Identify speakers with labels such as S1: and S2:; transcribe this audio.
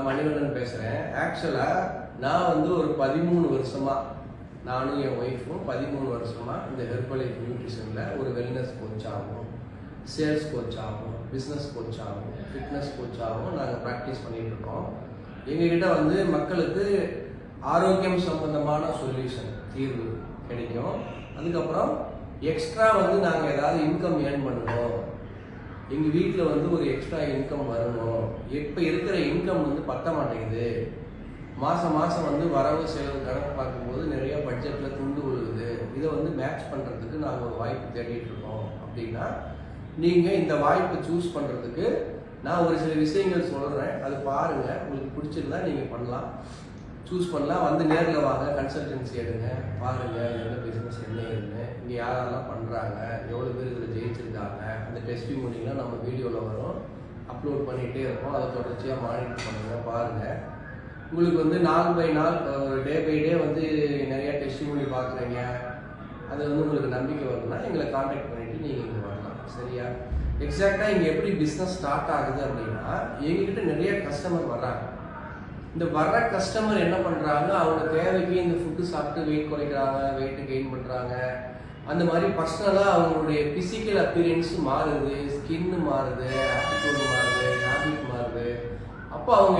S1: மணிவண்ணன் பேசுகிறேன். ஆக்சுவலாக நான் வந்து ஒரு 13 வருஷமாக நானும் என் ஒய்ஃபும் 13 வருஷமாக இந்த ஹெர்பலைஃப் நியூட்ரிஷனில் ஒரு வெல்னஸ் கோச்சாகவும், சேல்ஸ் கோச்சாகவும், பிஸ்னஸ் கோச்சாகவும், ஃபிட்னஸ் கோச்சாகவும் நாங்கள் ப்ராக்டிஸ் பண்ணிகிட்ருக்கோம். எங்ககிட்ட வந்து மக்களுக்கு ஆரோக்கியம் சம்பந்தமான சொல்யூஷன் தீர்வு கிடைக்கும். அதுக்கப்புறம் எக்ஸ்ட்ரா வந்து நாங்கள் ஏதாவது இன்கம் ஏர்ன் பண்ணணும், எங்கள் வீட்டில் வந்து ஒரு எக்ஸ்ட்ரா இன்கம் வரணும், இப்போ இருக்கிற இன்கம் வந்து பத்த மாட்டேங்குது, மாதம் மாதம் வந்து வரவு செலவு கணக்கு பார்க்கும்போது நிறைய பட்ஜெட்டில் துண்டு விழுகுது, இதை வந்து மேட்ச் பண்ணுறதுக்கு நாங்கள் ஒரு வாய்ப்பு தேடிட்டு இருக்கோம் அப்படின்னா நீங்கள் இந்த வாய்ப்பை சூஸ் பண்ணுறதுக்கு நான் ஒரு சில விஷயங்கள் சொல்கிறேன். அது பாருங்கள், உங்களுக்கு பிடிச்சிருந்தா நீங்கள் பண்ணலாம், சூஸ் பண்ணலாம். வந்து நேரில் வாங்க, கன்சல்டன்சி எடுங்க, பாருங்கள் என்ன பிஸ்னஸ் என்ன ஏதுன்னு, இங்கே யாரெல்லாம் பண்ணுறாங்க, எவ்வளோ பேர் இதில் ஜெயிச்சிருக்காங்க, அந்த டெஸ்டிமோனிலாம் நம்ம வீடியோவில் வரும், அப்லோட் பண்ணிகிட்டே இருக்கோம். அதை தொடர்ச்சியாக மானிட்டர் பண்ணுங்கள், பாருங்கள். உங்களுக்கு வந்து நாள் பை நாள் டே பை டே வந்து நிறையா டெஸ்டிமோனி பார்க்குறீங்க, அது வந்து உங்களுக்கு நம்பிக்கை வருதுன்னா எங்களை கான்டாக்ட் பண்ணிவிட்டு நீங்கள் இங்கே வரலாம். சரியா? எக்ஸாக்டாக இங்கே எப்படி பிஸ்னஸ் ஸ்டார்ட் ஆகுது அப்படின்னா, எங்ககிட்ட நிறைய கஸ்டமர் வர்றாங்க. இந்த வர்ற கஸ்டமர் என்ன பண்ணுறாங்க, அவங்க தேவைக்கு இந்த ஃபுட்டு சாப்பிட்டு வெயிட் குறைக்கிறாங்க, வெயிட்டு கெயின் பண்ணுறாங்க. அந்த மாதிரி பர்சனலாக அவங்களுடைய ஃபிசிக்கல் அப்பியரன்ஸ் மாறுது, ஸ்கின்னு மாறுது, ஆட்டிடியூட் மாறுது, ஹேபிட் மாறுது. அப்போ அவங்க